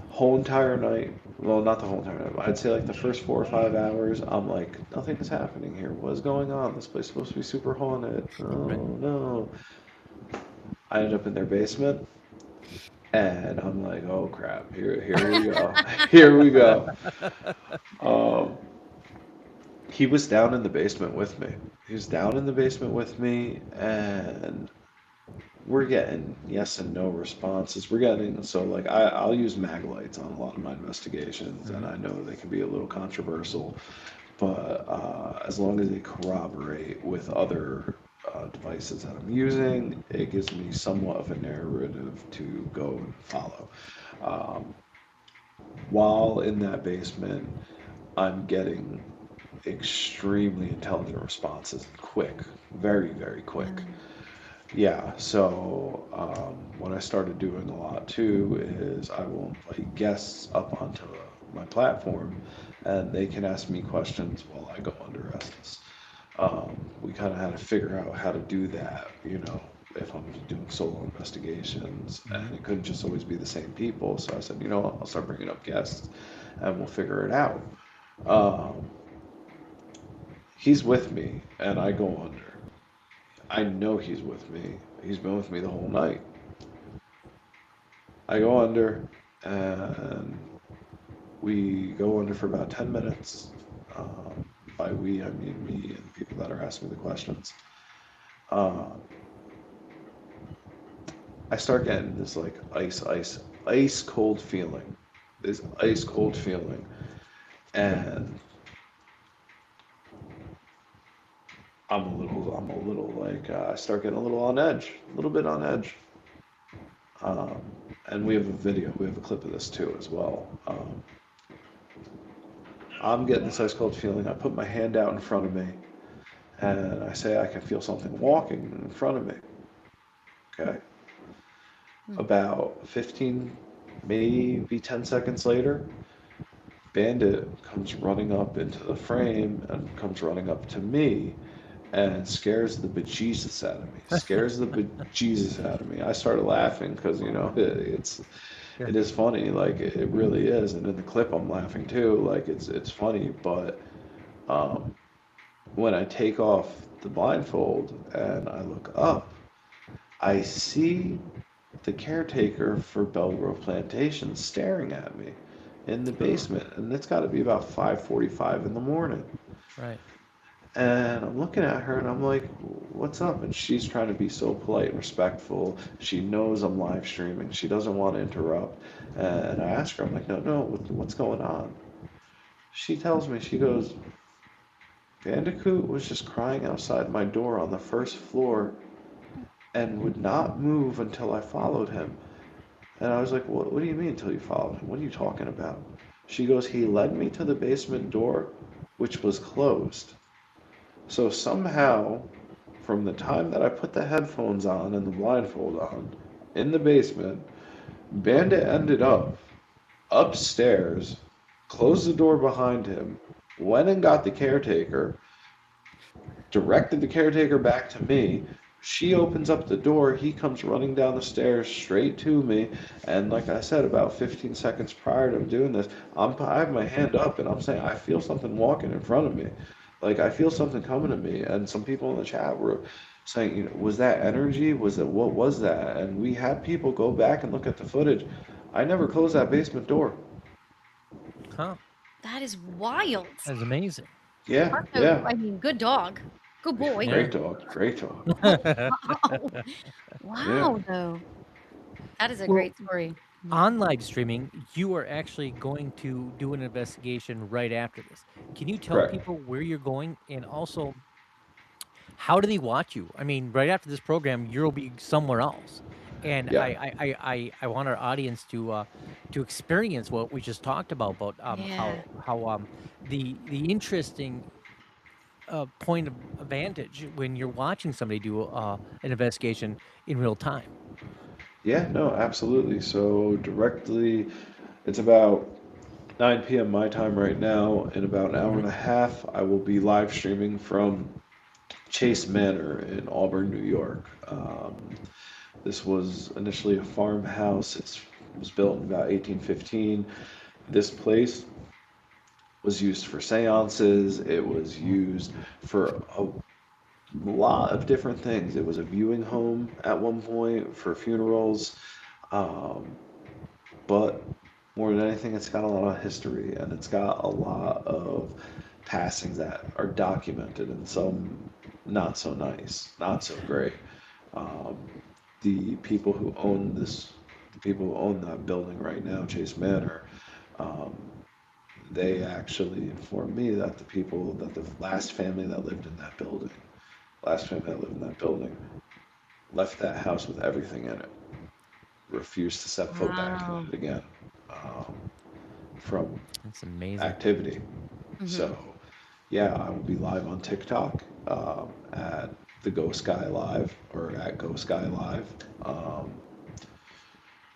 whole entire night, well, not the whole entire night, but I'd say like the first 4 or 5 hours, I'm like, nothing is happening here. What's going on? This place is supposed to be super haunted. Right. Oh no. I ended up in their basement, and I'm like, oh crap, here we go. Here we go. Um, he was down in the basement with me. He was down in the basement with me, and we're getting yes and no responses. We're getting so like I'll use mag lights on a lot of my investigations, and Mhm. I know they can be a little controversial, but as long as they corroborate with other devices that I'm using, it gives me somewhat of a narrative to go and follow. Um, while in that basement, I'm getting extremely intelligent responses, quick, very, very quick. Mm. Yeah, so what I started doing a lot too is I will invite guests up onto my platform, and they can ask me questions while I go under arrest. We kind of had to figure out how to do that, if I'm doing solo investigations, Mhm. and it couldn't just always be the same people. So I said, what, I'll start bringing up guests, and we'll figure it out. Um, he's with me, and I go under. I know he's with me. He's been with me the whole night. I go under, and we go under for about 10 minutes. By we, I mean me and the people that are asking me the questions. Uh, I start getting this like ice cold feeling. This ice cold feeling. And I'm a little like, I start getting a little on edge, a little bit on edge. Um, and we have a video, we have a clip of this too as well. I'm getting this ice cold feeling. I put my hand out in front of me, and I say I can feel something walking in front of me. Okay. Mm. About 15, maybe 10 seconds later, Bandit comes running up into the frame and comes running up to me and scares the bejesus out of me. Scares the bejesus out of me. I started laughing because Sure. it is funny, like it really is. And in the clip, I'm laughing too, like it's funny. But um, when I take off the blindfold and I look up, I see the caretaker for Belgrove Plantation staring at me in the Oh, basement, and it's got to be about 5:45 in the morning. right. And I'm looking at her and I'm like, what's up? And she's trying to be so polite and respectful. She knows I'm live streaming. She doesn't want to interrupt. And I ask her, I'm like, no, no, what's going on? She tells me, she goes, Bandicoot was just crying outside my door on the first floor and would not move until I followed him. And I was like, what do you mean until you followed him? What are you talking about? She goes, he led me to the basement door, which was closed. So somehow, from the time that I put the headphones on and the blindfold on in the basement, Bandit ended up upstairs, closed the door behind him, went and got the caretaker, directed the caretaker back to me. She opens up the door. He comes running down the stairs straight to me. And like I said, about 15 seconds prior to doing this, I have my hand up and I'm saying, I feel something walking in front of me. Like I feel something coming to me. And some people in the chat were saying, was that energy? Was it, what was that? And we had people go back and look at the footage. I never closed that basement door. Huh. That is wild. That's amazing. Yeah, Also, yeah. I mean, good dog. Good boy. Yeah. Great dog. Great dog. Oh, wow. Yeah. Wow, though. That is a Well, great story. on live streaming, you are actually going to do an investigation right after this. Can you tell Correct. people where you're going and also how do they watch you? I mean, right after this program, you'll be somewhere else. And Yeah. I want our audience to experience what we just talked about Yeah. how the interesting point of advantage when you're watching somebody do an investigation in real time. Yeah, no, absolutely. So directly, it's about 9 p.m. my time right now. In about an hour Mhm. and a half, I will be live streaming from Chase Manor in Auburn, New York. This was initially a farmhouse. It was built in about 1815. This place was used for seances. It was used for a lot of different things. It was a viewing home at one point for funerals. Um, but more than anything, it's got a lot of history and it's got a lot of passings that are documented and some not so nice, not so great. Um, the people who own this, the people who own that building right now, Chase Manor, um, they actually informed me that the last family that lived in that building, last family that lived in that building, left that house with everything in it, refused to set foot back in Wow. it again. Um, from That's amazing. activity. Hmm. So, yeah, I will be live on TikTok at the Ghost Guy Live or at Ghost Guy Live. Um,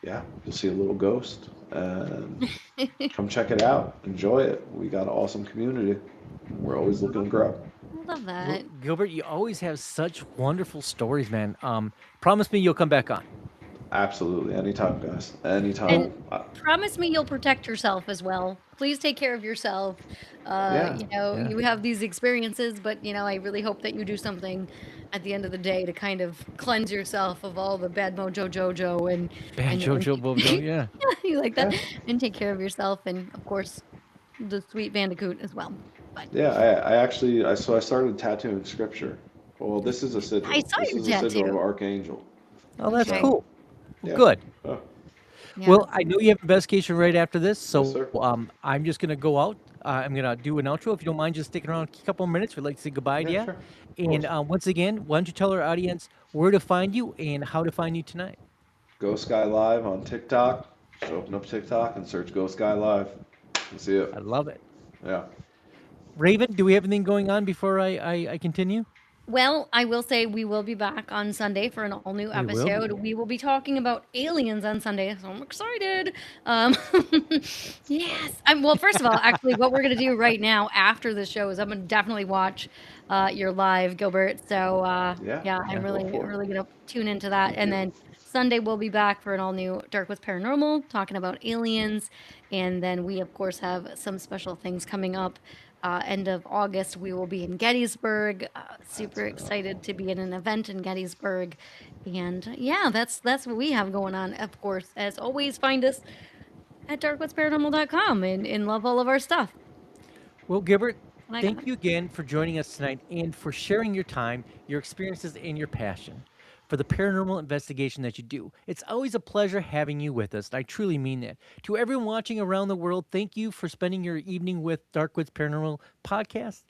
yeah, you'll see a little ghost and come check it out. Enjoy it. We got an awesome community. We're always looking to grow. I love Well, that. Gilbert, you always have such wonderful stories, man. Promise me you'll come back on. Absolutely. Anytime, guys. And Anytime. promise me you'll protect yourself as well. Please take care of yourself. Yeah. Yeah. You have these experiences, but I really hope that you do something at the end of the day to kind of cleanse yourself of all the bad mojo jojo Bad and Jojo Bojo, yeah. you like that, Yeah. and take care of yourself, and of course the sweet bandicoot as well. But Yeah. I actually, so I started tattooing scripture. Well, this is a I sigil. saw This your is a sigil of tattoo. Archangel. Oh, that's Okay. So, cool. Well, yeah. good. Oh, Yeah. Well, I know you have investigation right after this, yes, so sir. I'm just gonna go out. I'm gonna do an outro. If you don't mind, just sticking around a couple of minutes, we'd like to say goodbye to Yeah, you. sure. Of And course. once again, why don't you tell our audience where to find you and how to find you tonight? Ghost Guy Live on TikTok. Just open up TikTok and search Ghost Guy Live. You see it. I love it. Yeah. Raven, do we have anything going on before I continue? Well, I will say we will be back on Sunday for an all new We will episode. be. We will be talking about aliens on Sunday, so I'm excited. Yes. Well, first of all, actually, what we're gonna do right now after the show is I'm gonna definitely watch your live, Gilbert. So Yeah. yeah, I'm Yeah. Go really, for it. really gonna tune into that. Thank And you. then Sunday we'll be back for an all new DarkWoods Paranormal, talking about aliens. And then we of course have some special things coming up End of August, we will be in Gettysburg. That's Super excited incredible. to be in an event in Gettysburg, and yeah, that's what we have going on. Of course, as always, find us at darkwoodsparanormal.com and love all of our stuff. Well, Gilbert, And I got thank you again for joining us tonight and for sharing your time, your experiences, and your passion for the paranormal investigation that you do. It's always a pleasure having you with us, and I truly mean that. To everyone watching around the world, thank you for spending your evening with Darkwoods Paranormal Podcast.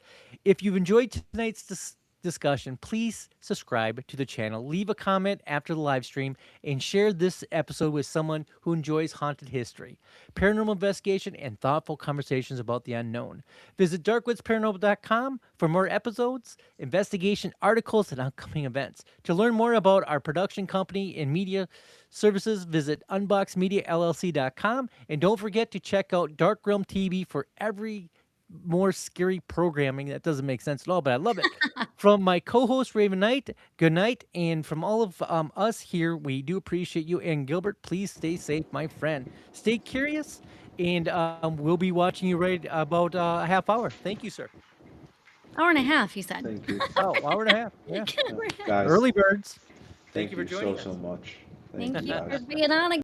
If you've enjoyed tonight's discussion, please subscribe to the channel, leave a comment after the live stream, and share this episode with someone who enjoys haunted history, paranormal investigation, and thoughtful conversations about the unknown. Visit darkwoodsparanormal.com for more episodes, investigation articles, and upcoming events. To learn more about our production company and media services, visit unboxmediallc.com. And don't forget to check out Dark Realm TV for every more scary programming that doesn't make sense at all, but I love it. From my co-host Raven Knight, good night, and from all of us here, we do appreciate you. And Gilbert, please stay safe, my friend. Stay curious, and we'll be watching you right about a half hour. Thank you, sir. hour and a half, you said. Thank you. Oh, hour and a half. Yeah, Yeah. Hour and a half. Guys, early birds. Thank thank you for you so, joining so us. much. Thank Thank you, you for guys. being on